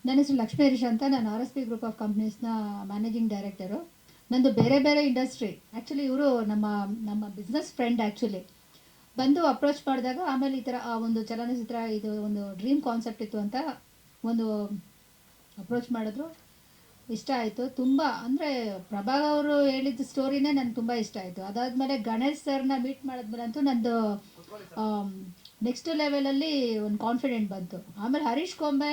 ನನ್ನ ಹೆಸರು ಲಕ್ಷ್ಮೀ ಹರೀಶ್ ಅಂತ. ನಾನು R S P group of ಕಂಪ್ನೀಸ್ನ ಮ್ಯಾನೇಜಿಂಗ್ ಡೈರೆಕ್ಟರು. ನಂದು ಬೇರೆ ಬೇರೆ ಇಂಡಸ್ಟ್ರಿ. ಆ್ಯಕ್ಚುಲಿ ಇವರು ನಮ್ಮ ನಮ್ಮ ಬಿಸ್ನೆಸ್ ಫ್ರೆಂಡ್ ಆ್ಯಕ್ಚುಲಿ ಬಂದು ಅಪ್ರೋಚ್ ಮಾಡಿದಾಗ, ಆಮೇಲೆ ಈ ಥರ ಒಂದು ಚಲನಚಿತ್ರ ಇದು ಒಂದು ಡ್ರೀಮ್ ಕಾನ್ಸೆಪ್ಟ್ ಇತ್ತು ಅಂತ ಒಂದು ಅಪ್ರೋಚ್ ಮಾಡಿದ್ರು. ಇಷ್ಟ ಆಯಿತು ತುಂಬ. ಅಂದರೆ ಪ್ರಭಾಗ್ ಅವರು ಹೇಳಿದ ಸ್ಟೋರಿನೇ ನನಗೆ ತುಂಬ ಇಷ್ಟ ಆಯಿತು. ಅದಾದಮೇಲೆ ಗಣೇಶ್ ಸರ್ನ ಮೀಟ್ ಮಾಡಿದ್ಮೇಲಂತೂ ನಂದು ನೆಕ್ಸ್ಟ್ ಲೆವೆಲಲ್ಲಿ ಒಂದು ಕಾನ್ಫಿಡೆಂಟ್ ಬಂತು. ಆಮೇಲೆ ಹರೀಶ್ ಕೊಂಬೆ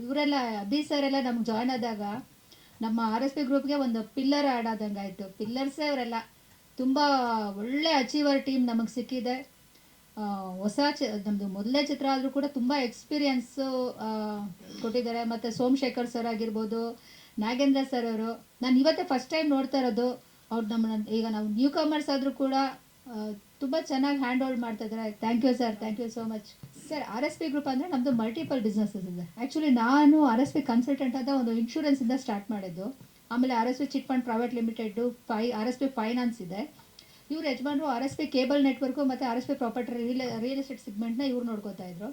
ಇವರೆಲ್ಲ ಅಭಿ ಸರ್ ಎಲ್ಲ ನಮ್ಗೆ ಜಾಯ್ನ್ ಆದಾಗ ನಮ್ಮ ಆರ್ ಎಸ್ ಪಿ ಗ್ರೂಪ್ಗೆ ಒಂದು ಪಿಲ್ಲರ್ ಆ್ಯಡ್ ಆದಂಗೆ ಆಯಿತು. ಪಿಲ್ಲರ್ಸೇ ಅವರೆಲ್ಲ ತುಂಬ ಒಳ್ಳೆ ಅಚೀವರ್ ಟೀಮ್ ನಮಗೆ ಸಿಕ್ಕಿದೆ. ಹೊಸ ನಮ್ಮದು ಮೊದಲನೇ ಚಿತ್ರ ಆದರೂ ಕೂಡ ತುಂಬ ಎಕ್ಸ್ಪೀರಿಯನ್ಸು ಕೊಟ್ಟಿದ್ದಾರೆ. ಮತ್ತು ಸೋಮಶೇಖರ್ ಸರ್ ಆಗಿರ್ಬೋದು, ನಾಗೇಂದ್ರ ಸರ್ ಅವರು, ನಾನು ಇವತ್ತೇ ಫಸ್ಟ್ ಟೈಮ್ ನೋಡ್ತಾ ಇರೋದು. ಅವ್ರು ನಮ್ಮನ್ನ ಈಗ ನಾವು ನ್ಯೂ ಕಮರ್ಸ್ ಆದರೂ ಕೂಡ ತುಂಬ ಚೆನ್ನಾಗಿ ಹ್ಯಾಂಡ್ ಹೋಲ್ಡ್ ಮಾಡ್ತಾ ಇದ್ದಾರೆ. Thank you sir, thank you so much sir. R S P group ಅಂದರೆ ನಮ್ಮದು ಮಲ್ಟಿಪಲ್ ಬಿಸ್ನೆಸಸ್ ಇದೆ. ಆ್ಯಕ್ಚುಲಿ ನಾನು ಆರ್ ಎಸ್ ಪಿ ಕನ್ಸಲ್ಟೆಂಟ್ ಅಂತ ಒಂದು ಇನ್ಶೂರೆನ್ಸಿಂದ ಸ್ಟಾರ್ಟ್ ಮಾಡಿದ್ದು. ಆಮೇಲೆ R S P chit fund private limited, R S P finance ಇದೆ. ಇವ್ರು ಯಜಮಾನರು R S P cable network ಮತ್ತು R S P property real estate ಸೆಗ್ಮೆಂಟ್ನ ಇವ್ರು ನೋಡ್ಕೋತಾ ಇದ್ರು.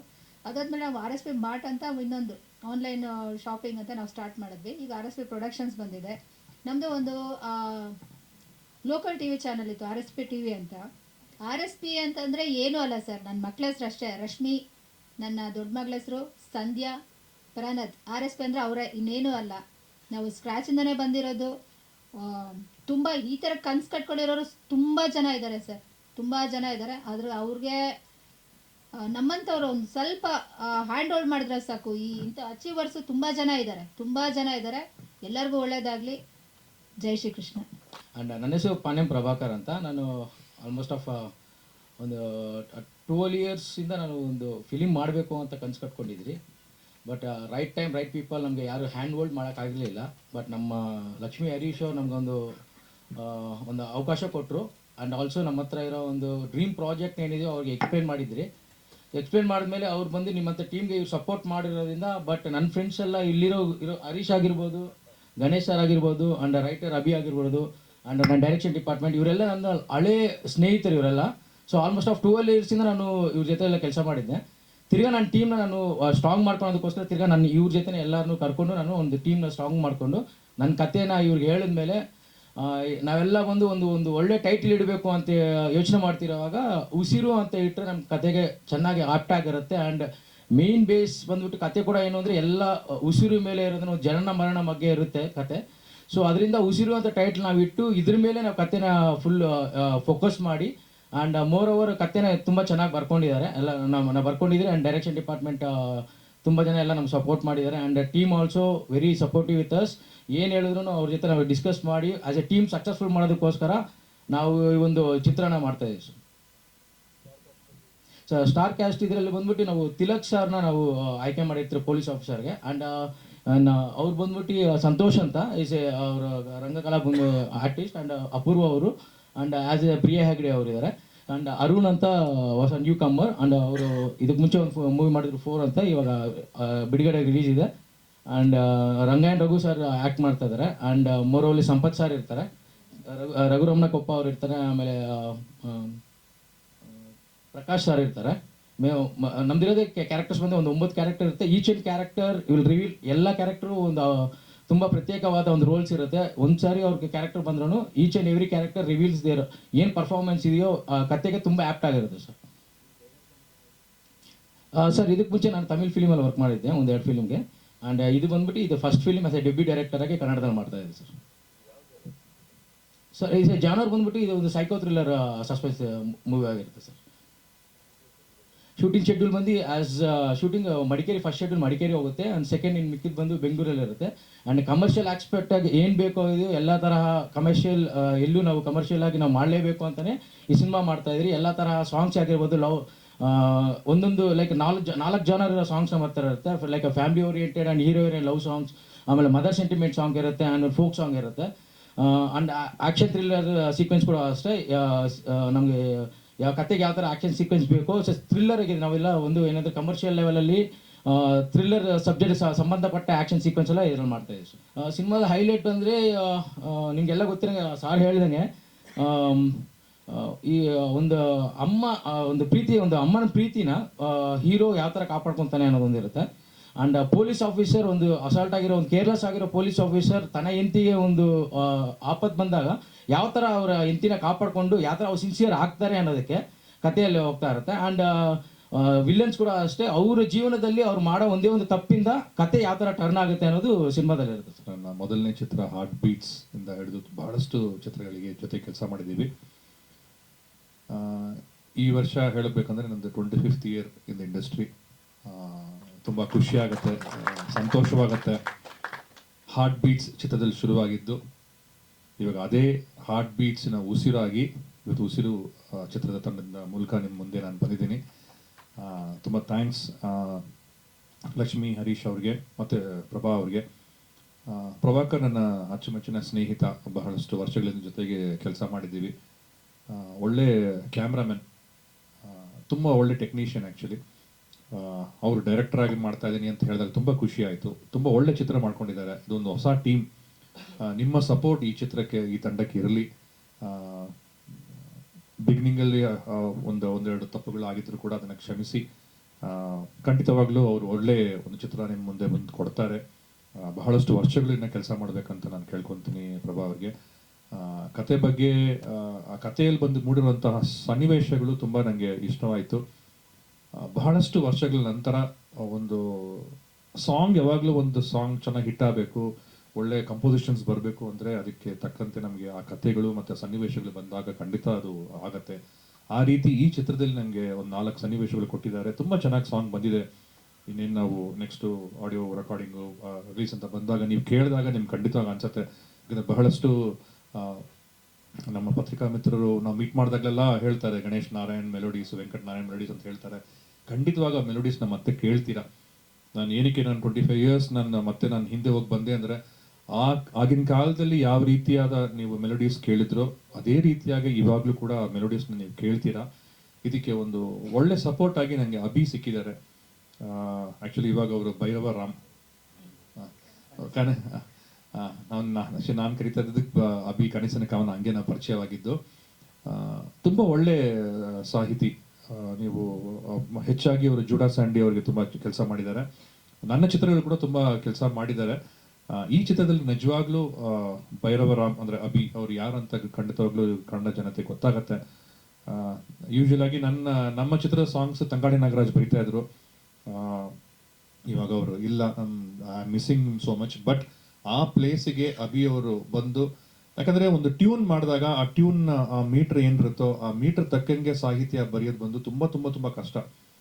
ಅದಾದಮೇಲೆ ನಾವು ಆರ್ ಎಸ್ ಪಿ ಮಾರ್ಟ್ ಅಂತ ಇನ್ನೊಂದು ಆನ್ಲೈನ್ ಶಾಪಿಂಗ್ ಅಂತ ನಾವು ಸ್ಟಾರ್ಟ್ ಮಾಡಿದ್ವಿ. ಈಗ ಆರ್ ಎಸ್ ಪಿ ಪ್ರೊಡಕ್ಷನ್ಸ್ ಬಂದಿದೆ. ನಮ್ಮದು ಒಂದು ಲೋಕಲ್ ಟಿ ವಿ ಚಾನಲ್ ಇತ್ತು, R S P T V ಅಂತ. ಆರ್ ಎಸ್ ಪಿ ಅಂತಂದರೆ ಏನೂ ಅಲ್ಲ ಸರ್, ನನ್ನ ಮಕ್ಳ ಹೆಸರು ಅಷ್ಟೇ. ರಶ್ಮಿ ನನ್ನ ದೊಡ್ಡ ಮಗಳ ಹೆಸರು, ಸಂಧ್ಯಾ, ಪ್ರಣತ್. ಆರ್ ಎಸ್ ಪಿ ಅಂದರೆ ಅವರೇ, ಇನ್ನೇನೂ ಅಲ್ಲ. ನಾವು ಸ್ಕ್ರ್ಯಾಚಿಂದನೇ ಬಂದಿರೋದು. ತುಂಬ ಈ ಥರ ಕನ್ಸು ಕಟ್ಕೊಂಡಿರೋರು ತುಂಬ ಜನ ಇದ್ದಾರೆ ಸರ್, ತುಂಬ ಜನ ಇದ್ದಾರೆ. ಆದರೆ ಅವ್ರಿಗೆ ನಮ್ಮಂಥವ್ರು ಒಂದು ಸ್ವಲ್ಪ ಹ್ಯಾಂಡ್ ಹೋಲ್ಡ್ ಮಾಡಿದ್ರೆ ಸಾಕು. ಇಂಥ ಅಚೀವರ್ಸು ತುಂಬ ಜನ ಇದ್ದಾರೆ, ತುಂಬ ಜನ ಇದ್ದಾರೆ. ಎಲ್ಲರಿಗೂ ಒಳ್ಳೆಯದಾಗಲಿ. ಜೈ ಶ್ರೀ ಕೃಷ್ಣ. ಆ್ಯಂಡ್ ನನ್ನ ಹೆಸರು ಪಾನ್ಯಂ ಪ್ರಭಾಕರ್ ಅಂತ. ನಾನು ಆಲ್ಮೋಸ್ಟ್ ಆಫ್ ಒಂದು 12 ಇಯರ್ಸಿಂದ ನಾನು ಒಂದು ಫಿಲಿಮ್ ಮಾಡಬೇಕು ಅಂತ ಕನ್ಸು ಕಟ್ಕೊಂಡಿದ್ರಿ. But right time right people ನಮಗೆ ಯಾರು ಹ್ಯಾಂಡ್ ಹೋಲ್ಡ್ ಮಾಡೋಕ್ಕಾಗಲಿಲ್ಲ. ಬಟ್ ನಮ್ಮ ಲಕ್ಷ್ಮೀ ಹರೀಶ್ ಅವ್ರು ನಮಗೊಂದು ಒಂದು ಅವಕಾಶ ಕೊಟ್ಟರು. ಆ್ಯಂಡ್ ಆಲ್ಸೋ ನಮ್ಮ ಹತ್ರ ಇರೋ ಒಂದು ಡ್ರೀಮ್ ಪ್ರಾಜೆಕ್ಟ್ ಏನಿದೆಯೋ ಅವ್ರಿಗೆ ಎಕ್ಸ್ಪ್ಲೇನ್ ಮಾಡಿದ್ರಿ. ಎಕ್ಸ್ಪ್ಲೇನ್ ಮಾಡಿದ್ಮೇಲೆ ಅವ್ರು ಬಂದು ನಿಮ್ಮಂಥ ಟೀಮ್ಗೆ ಇವ್ರು ಸಪೋರ್ಟ್ ಮಾಡಿರೋದ್ರಿಂದ, ಬಟ್ ನನ್ನ ಫ್ರೆಂಡ್ಸ್ ಎಲ್ಲ ಇರೋ ಹರೀಶ್ ಆಗಿರ್ಬೋದು, ಗಣೇಶ್ ಸರ್ ಆಗಿರ್ಬೋದು, ಆ್ಯಂಡ್ ರೈಟರ್ ಅಭಿ ಆಗಿರ್ಬೋದು, ಆ್ಯಂಡ್ ನನ್ನ ಡೈರೆಕ್ಷನ್ ಡಿಪಾರ್ಟ್ಮೆಂಟ್, ಇವರೆಲ್ಲ ನನ್ನ ಹಳೇ ಸ್ನೇಹಿತರು ಇವರೆಲ್ಲ. ಸೊ ಆಲ್ಮೋಸ್ಟ್ ಆಫ್ 12 ಇಯರ್ಸಿಂದ ನಾನು ಇವ್ರ ಜೊತೆ ಎಲ್ಲ ಕೆಲಸ ಮಾಡಿದ್ದೆ. ತಿರ್ಗಾ ನನ್ನ ಟೀಮ್ನ ನಾನು ಸ್ಟ್ರಾಂಗ್ ಮಾಡ್ಕೊಳೋದಕ್ಕೋಸ್ಕರ ತಿರ್ಗಾ ನಾನು ಇವ್ರ ಜೊತೆ ಎಲ್ಲರನ್ನೂ ಕರ್ಕೊಂಡು ನಾನು ಒಂದು ಟೀಮ್ನ ಸ್ಟ್ರಾಂಗ್ ಮಾಡಿಕೊಂಡು ನನ್ನ ಕಥೆನ ಇವ್ರಿಗೆ ಹೇಳಿದ್ಮೇಲೆ ನಾವೆಲ್ಲ ಬಂದು ಒಂದು ಒಳ್ಳೆ ಟೈಟ್ಲ್ ಇಡಬೇಕು ಅಂತ ಯೋಚನೆ ಮಾಡ್ತಿರೋವಾಗ ಉಸಿರು ಅಂತ ಇಟ್ಟರೆ ನಮ್ಮ ಕತೆಗೆ ಚೆನ್ನಾಗಿ ಆಪ್ಟ್ ಆಗಿರುತ್ತೆ. ಆ್ಯಂಡ್ ಮೇನ್ ಬೇಸ್ ಬಂದ್ಬಿಟ್ಟು ಕತೆ ಕೂಡ ಏನು ಅಂದರೆ ಎಲ್ಲ ಉಸಿರು ಮೇಲೆ ಇರೋದನ್ನು ಜನನ ಮರಣ ಬಗ್ಗೆ ಇರುತ್ತೆ ಕತೆ. ಸೊ ಅದರಿಂದ ಉಸಿರು ಅಂತ ಟೈಟ್ಲ್ ನಾವು ಇಟ್ಟು ಇದ್ರ ಮೇಲೆ ನಾವು ಕತೆನ ಫುಲ್ ಫೋಕಸ್ ಮಾಡಿ, ಆ್ಯಂಡ್ ಮೋರ್ ಓವರ್ ಕತೆನ ತುಂಬ ಚೆನ್ನಾಗಿ ಬರ್ಕೊಂಡಿದ್ದಾರೆ ಎಲ್ಲ. ನಾವು ಬರ್ಕೊಂಡಿದ್ದೀರಿ. ಆ್ಯಂಡ್ ಡೈರೆಕ್ಷನ್ ಡಿಪಾರ್ಟ್ಮೆಂಟ್ ತುಂಬ ಜನ ಎಲ್ಲ ನಮ್ಗೆ ಸಪೋರ್ಟ್ ಮಾಡಿದ್ದಾರೆ. And team also very supportive with us. ಏನು ಹೇಳಿದ್ರು ಅವ್ರ ಜೊತೆ ನಾವು ಡಿಸ್ಕಸ್ ಮಾಡಿ ಆಸ್ ಎ ಟೀಮ್ ಸಕ್ಸಸ್ಫುಲ್ ಮಾಡೋದಕ್ಕೋಸ್ಕರ ನಾವು ಈ ಒಂದು ಚಿತ್ರಣ ಮಾಡ್ತಾ ಇದ್ದೀವಿ. ಸೊ ಸ್ಟಾರ್ ಕ್ಯಾಸ್ಟ್ ಇದರಲ್ಲಿ ಬಂದ್ಬಿಟ್ಟು ನಾವು ತಿಲಕ್ ಸರ್ನ ನಾವು ಆಯ್ಕೆ ಮಾಡಿರ್ತೀವಿ ಪೊಲೀಸ್ ಆಫೀಸರ್ಗೆ. ಆ್ಯಂಡ್ ಅವ್ರು ಬಂದ್ಬಿಟ್ಟು ಸಂತೋಷ್ ಅಂತ ಈಸ್ ಅವರು ರಂಗಕಲಾ ಆರ್ಟಿಸ್ಟ್. ಆ್ಯಂಡ್ ಅಪೂರ್ವ ಅವರು, and as A Priya Hegde ಅವರು ಇದ್ದಾರೆ. ಆ್ಯಂಡ್ ಅರುಣ್ ಅಂತ ಹೊಸ ನ್ಯೂ ಕಮ್ಮರ್. ಆ್ಯಂಡ್ ಅವರು ಇದಕ್ಕೆ ಮುಂಚೆ ಒಂದು ಮೂವಿ ಮಾಡಿದ್ರು 4 ಅಂತ, ಇವಾಗ ಬಿಡುಗಡೆ ರಿಲೀಸ್ ಇದೆ. And Rangayana Raghu sir act ಮಾಡ್ತಾ ಇದ್ದಾರೆ. ಆ್ಯಂಡ್ ಮೋರೋಲಿ ಸಂಪತ್ ಸರ್ ಇರ್ತಾರೆ, ರಘುರಮಣ ಕೊಪ್ಪ ಅವ್ರು ಇರ್ತಾರೆ, ಆಮೇಲೆ ಪ್ರಕಾಶ್ ಸರ್ ಇರ್ತಾರೆ. ನಮ್ದಿರೋದಕ್ಕೆ ಕ್ಯಾರೆಕ್ಟರ್ಸ್ ಬಂದು ಒಂದು 9 ಕ್ಯಾರೆಕ್ಟರ್ ಇರುತ್ತೆ. Each and character will reveal, ಎಲ್ಲ ಕ್ಯಾರೆಕ್ಟರು ಒಂದು ತುಂಬ ಪ್ರತ್ಯೇಕವಾದ ಒಂದು ರೋಲ್ಸ್ ಇರುತ್ತೆ. ಒಂದು ಸಾರಿ ಅವ್ರಿಗೆ ಕ್ಯಾರೆಕ್ಟರ್ ಬಂದ್ರೂ each and every character reveals their ಏನು ಪರ್ಫಾರ್ಮೆನ್ಸ್ ಇದೆಯೋ ಕತೆಗೆ ತುಂಬ ಆ್ಯಪ್ಟ್ ಆಗಿರುತ್ತೆ ಸರ್. ಸರ್ ಇದಕ್ಕೆ ಮುಂಚೆ ನಾನು ತಮಿಳ್ ಫಿಲಿಮಲ್ಲಿ ವರ್ಕ್ ಮಾಡಿದ್ದೆ, 1-2 ಫಿಲ್ಮ್ಗೆ. ಆ್ಯಂಡ್ ಇದು ಬಂದ್ಬಿಟ್ಟು ಇದು first film as a debut ಡೈರೆಕ್ಟರಾಗಿ ಕನ್ನಡದಲ್ಲಿ ಮಾಡ್ತಾ ಇದೆ ಸರ್. ಸರ್ ಇದು ಜಾನರ್ ಬಂದ್ಬಿಟ್ಟು ಇದು ಒಂದು ಸೈಕೋ ಥ್ರಿಲ್ಲರ್ ಸಸ್ಪೆನ್ಸ್ ಮೂವಿ ಆಗಿರುತ್ತೆ ಸರ್. ಶೂಟಿಂಗ್ ಶೆಡ್ಯೂಲ್ ಬಂದು as shooting Madikeri, first schedule Madikeri ಹೋಗುತ್ತೆ. ಆ್ಯಂಡ್ ಸೆಕೆಂಡ್ ಇನ್ನು ಮಿಕ್ಕಿದ್ದು ಬಂದು ಬೆಂಗಳೂರಲ್ಲಿ ಇರುತ್ತೆ. ಆ್ಯಂಡ್ ಕಮರ್ಷಿಯಲ್ ಆಸ್ಪೆಕ್ಟಾಗಿ ಏನು ಬೇಕೋ ಇದು ಎಲ್ಲ ತರಹ ಕಮರ್ಷಿಯಲ್, ಎಲ್ಲೂ ನಾವು ಕಮರ್ಷಿಯಲ್ ಆಗಿ ನಾವು ಮಾಡಲೇಬೇಕು ಅಂತಲೇ ಈ ಸಿನಿಮಾ ಮಾಡ್ತಾಯಿದ್ರಿ. ಎಲ್ಲ ತರಹ ಸಾಂಗ್ಸ್ ಆಗಿರ್ಬೋದು, ಲವ್ ಒಂದೊಂದು ಲೈಕ್ 4 ಜಾನರ್ ಇರೋ ಸಾಂಗ್ಸ್ ನಮ್ಮ ಹತ್ರ ಇರುತ್ತೆ. Like family oriented and hero heroine love songs, ಆಮೇಲೆ ಮದರ್ ಸೆಂಟಿಮೆಂಟ್ ಸಾಂಗ್ ಇರುತ್ತೆ, ಆ್ಯಂಡ್ ಫೋಕ್ ಸಾಂಗ್ ಇರುತ್ತೆ. ಆ್ಯಂಡ್ ಆ್ಯಕ್ಷನ್ ಥ್ರಿಲ್ಲರ್ ಸೀಕ್ವೆನ್ಸ್ ಕೂಡ ಅಷ್ಟೇ. ನಮಗೆ ಯಾವ ಕತೆಗೆ ಯಾವ ಥರ ಆ್ಯಕ್ಷನ್ ಸೀಕ್ವೆನ್ಸ್ ಬೇಕೋ ಥ್ರಿಲ್ಲರ್ ಆಗಿದೆ. ನಾವೆಲ್ಲ ಒಂದು ಏನಾದರೂ ಕಮರ್ಷಿಯಲ್ ಲೆವೆಲಲ್ಲಿ ಥ್ರಿಲ್ಲರ್ ಸಬ್ಜೆಕ್ಟ್ ಸಂಬಂಧಪಟ್ಟ ಆ್ಯಕ್ಷನ್ ಸೀಕ್ವೆನ್ಸ್ ಎಲ್ಲ ಇದರಲ್ಲಿ ಮಾಡ್ತಾ ಇದ್ದೀವಿ ಸರ್. ಸಿನಿಮಾದ ಹೈಲೈಟ್ ಅಂದರೆ ನಿಮಗೆಲ್ಲ ಗೊತ್ತಿರೋ ಸಾರ್ ಹೇಳ್ದಂಗೆ ಈ ಒಂದು ಅಮ್ಮ ಒಂದು ಪ್ರೀತಿ, ಒಂದು ಅಮ್ಮನ ಪ್ರೀತಿನ ಹೀರೋ ಯಾವ ಥರ ಕಾಪಾಡ್ಕೊತಾನೆ ಅನ್ನೋದೊಂದಿರುತ್ತೆ. ಆ್ಯಂಡ್ ಪೊಲೀಸ್ ಆಫೀಸರ್ ಒಂದು ಅಸಾಲ್ಟ್ ಆಗಿರೋ ಒಂದು ಕೇರ್ಲೆಸ್ ಆಗಿರೋ ಪೊಲೀಸ್ ಆಫೀಸರ್ ತನ್ನ ಹೆಂಡತಿಗೆ ಒಂದು ಆಪತ್ತು ಬಂದಾಗ ಯಾವ ಥರ ಅವರ ಹೆಂಡತಿನ ಕಾಪಾಡಿಕೊಂಡು ಯಾವ ಥರ ಅವ್ರು ಸಿನ್ಸಿಯರ್ ಆಗ್ತಾರೆ ಅನ್ನೋದಕ್ಕೆ ಕಥೆಯಲ್ಲಿ ಹೋಗ್ತಾ ಇರುತ್ತೆ. ಆ್ಯಂಡ್ ವಿಲ್ಲನ್ಸ್ ಕೂಡ ಅಷ್ಟೇ, ಅವರ ಜೀವನದಲ್ಲಿ ಅವ್ರು ಮಾಡೋ ಒಂದೇ ಒಂದು ತಪ್ಪಿಂದ ಕತೆ ಯಾವ ಥರ ಟರ್ನ್ ಆಗುತ್ತೆ ಅನ್ನೋದು ಸಿನಿಮಾದಲ್ಲಿ ಇರುತ್ತೆ. ನನ್ನ ಮೊದಲನೇ ಚಿತ್ರ ಹಾರ್ಟ್ ಬೀಟ್ಸ್ ಇಂದ ಹಿಡಿದು ಬಹಳಷ್ಟು ಚಿತ್ರಗಳಿಗೆ ಜೊತೆ ಕೆಲಸ ಮಾಡಿದ್ದೀವಿ. ಈ ವರ್ಷ ಹೇಳಬೇಕಂದ್ರೆ ನಂದು 25th year in the industry. ತುಂಬ ಖುಷಿ ಆಗುತ್ತೆ, ಸಂತೋಷವಾಗುತ್ತೆ. ಹಾರ್ಟ್ ಬೀಟ್ಸ್ ಚಿತ್ರದಲ್ಲಿ ಶುರುವಾಗಿದ್ದು ಇವಾಗ ಅದೇ ಹಾರ್ಟ್ ಬೀಟ್ಸಿನ ಉಸಿರಾಗಿ ಇವತ್ತು ಉಸಿರು ಚಿತ್ರದ ತಂಡದ ಮೂಲಕ ನಿಮ್ಮ ಮುಂದೆ ನಾನು ಬಂದಿದ್ದೀನಿ. ತುಂಬ ಥ್ಯಾಂಕ್ಸ್ ಲಕ್ಷ್ಮಿ, ಹರೀಶ್ ಅವ್ರಿಗೆ ಮತ್ತು ಪ್ರಭಾ ಅವ್ರಿಗೆ. ಪ್ರಭಾಕರ್ ನನ್ನ ಅಚ್ಚುಮೆಚ್ಚಿನ ಸ್ನೇಹಿತ, ಬಹಳಷ್ಟು ವರ್ಷಗಳಿಂದ ಜೊತೆಗೆ ಕೆಲಸ ಮಾಡಿದ್ದೀವಿ. ಒಳ್ಳೆ ಕ್ಯಾಮ್ರಾಮನ್, ತುಂಬ ಒಳ್ಳೆ ಟೆಕ್ನಿಷಿಯನ್. ಆ್ಯಕ್ಚುಲಿ ಅವರು ಡೈರೆಕ್ಟರ್ ಆಗಿ ಮಾಡ್ತಾ ಇದ್ದೀನಿ ಅಂತ ಹೇಳಿದಾಗ ತುಂಬ ಖುಷಿ ಆಯಿತು. ತುಂಬ ಒಳ್ಳೆ ಚಿತ್ರ ಮಾಡ್ಕೊಂಡಿದ್ದಾರೆ. ಇದೊಂದು ಹೊಸ ಟೀಮ್. ನಿಮ್ಮ ಸಪೋರ್ಟ್ ಈ ಚಿತ್ರಕ್ಕೆ, ಈ ತಂಡಕ್ಕೆ ಇರಲಿ. ಬಿಗಿನಿಂಗಲ್ಲಿ ಒಂದೆರಡು ತಪ್ಪುಗಳು ಆಗಿದ್ರು ಕೂಡ ಅದನ್ನು ಕ್ಷಮಿಸಿ ಖಂಡಿತವಾಗ್ಲೂ ಅವರು ಒಳ್ಳೆ ಒಂದು ಚಿತ್ರ ನಿಮ್ಮ ಮುಂದೆ ಬಂದು ಕೊಡ್ತಾರೆ. ಬಹಳಷ್ಟು ವರ್ಷಗಳಿಂದ ಕೆಲಸ ಮಾಡಬೇಕಂತ ನಾನು ಕೇಳ್ಕೊತೀನಿ ಪ್ರಭಾ ಅವ್ರಿಗೆ. ಕತೆ ಬಗ್ಗೆ, ಆ ಕಥೆಯಲ್ಲಿ ಬಂದು ಮೂಡಿರುವಂತಹ ಸನ್ನಿವೇಶಗಳು ತುಂಬ ನನಗೆ ಇಷ್ಟವಾಯಿತು. ಬಹಳಷ್ಟು ವರ್ಷಗಳ ನಂತರ ಒಂದು ಸಾಂಗ್, ಯಾವಾಗಲೂ ಒಂದು ಸಾಂಗ್ ಚೆನ್ನಾಗಿ ಹಿಟ್ ಆಗಬೇಕು, ಒಳ್ಳೆ ಕಂಪೋಸಿಷನ್ಸ್ ಬರಬೇಕು ಅಂದರೆ ಅದಕ್ಕೆ ತಕ್ಕಂತೆ ನಮಗೆ ಆ ಕಥೆಗಳು ಮತ್ತು ಸನ್ನಿವೇಶಗಳು ಬಂದಾಗ ಖಂಡಿತ ಅದು ಆಗತ್ತೆ. ಆ ರೀತಿ ಈ ಚಿತ್ರದಲ್ಲಿ ನನಗೆ ಒಂದು 4 ಸನ್ನಿವೇಶಗಳು ಕೊಟ್ಟಿದ್ದಾರೆ. ತುಂಬ ಚೆನ್ನಾಗಿ ಸಾಂಗ್ ಬಂದಿದೆ. ಇನ್ನೇನು ನಾವು ನೆಕ್ಸ್ಟು ಆಡಿಯೋ ರೆಕಾರ್ಡಿಂಗು ರಿಲೀಸ್ ಅಂತ ಬಂದಾಗ ನೀವು ಕೇಳಿದಾಗ ನಿಮ್ಗೆ ಖಂಡಿತವಾಗಿ ಅನ್ಸುತ್ತೆ. ಯಾಕಂದರೆ ಬಹಳಷ್ಟು ನಮ್ಮ ಪತ್ರಿಕಾ ಮಿತ್ರರು ನಾವು ಮೀಟ್ ಮಾಡಿದಾಗಲೆಲ್ಲ ಹೇಳ್ತಾರೆ, ಗಣೇಶ್ ನಾರಾಯಣ್ ಮೆಲೋಡೀಸ್, ವೆಂಕಟ್ ನಾರಾಯಣ್ ಮೆಲೋಡೀಸ್ ಅಂತ ಹೇಳ್ತಾರೆ. ಖಂಡಿತವಾಗ ಆ ಮೆಲೋಡೀಸ್ನ ಮತ್ತೆ ಕೇಳ್ತೀರಾ. ನಾನು ಏನಕ್ಕೆ ನಾನು 25 ಇಯರ್ಸ್ ನಾನು ಹಿಂದೆ ಹೋಗಿ ಬಂದೆ ಅಂದರೆ ಆಗಿನ ಕಾಲದಲ್ಲಿ ಯಾವ ರೀತಿಯಾದ ನೀವು ಮೆಲೋಡೀಸ್ ಕೇಳಿದ್ರೋ ಅದೇ ರೀತಿಯಾಗಿ ಇವಾಗಲೂ ಕೂಡ ಮೆಲೋಡೀಸ್ನ ನೀವು ಕೇಳ್ತೀರಾ. ಇದಕ್ಕೆ ಒಂದು ಒಳ್ಳೆ ಸಪೋರ್ಟ್ ಆಗಿ ನನಗೆ ಅಭಿ ಸಿಕ್ಕಿದ್ದಾರೆ. ಆ್ಯಕ್ಚುಲಿ ಇವಾಗ ಅವರು ಭೈರವ ರಾಮ್ ನಾನು ಕರಿತಾ ಇದ್ದದಕ್ಕೆ ಅಭಿ ಕನಸಿನ ಕವನ ಹಂಗೆ ನಾವು ಪರಿಚಯವಾಗಿದ್ದು. ತುಂಬ ಒಳ್ಳೆ ಸಾಹಿತಿ. ನೀವು ಹೆಚ್ಚಾಗಿ ಅವರು ಜೂಡಾ ಸ್ಯಾಂಡಿ ಅವರಿಗೆ ತುಂಬ ಕೆಲಸ ಮಾಡಿದ್ದಾರೆ. ನನ್ನ ಚಿತ್ರಗಳು ಕೂಡ ತುಂಬ ಕೆಲಸ ಮಾಡಿದ್ದಾರೆ. ಈ ಚಿತ್ರದಲ್ಲಿ ನಿಜವಾಗ್ಲೂ ಭೈರವರಾಮ್ ಅಂದರೆ ಅಭಿ ಅವರು ಯಾರಂತ ಖಂಡಿತವಾಗ್ಲೂ ಕನ್ನಡ ಜನತೆ ಗೊತ್ತಾಗತ್ತೆ. ಯೂಶುವಲ್ ಆಗಿ ನಮ್ಮ ಚಿತ್ರದ ಸಾಂಗ್ಸ್ ತಂಗಾಡಿ ನಾಗರಾಜ್ ಬರೀತಾ ಇದ್ರು. ಇವಾಗ ಅವರು ಇಲ್ಲ, I am missing so much. But ಆ ಪ್ಲೇಸಿಗೆ ಅಭಿ ಅವರು ಬಂದು, ಯಾಕಂದ್ರೆ ಒಂದು ಟ್ಯೂನ್ ಮಾಡಿದಾಗ ಆ ಟ್ಯೂನ್ ಆ ಮೀಟರ್ ಏನಿರುತ್ತೋ ಆ ಮೀಟರ್ ತಕ್ಕಂಗೆ ಸಾಹಿತ್ಯ ಬರೆಯೋದು ಬಂದು ತುಂಬ ತುಂಬ ತುಂಬ ಕಷ್ಟ.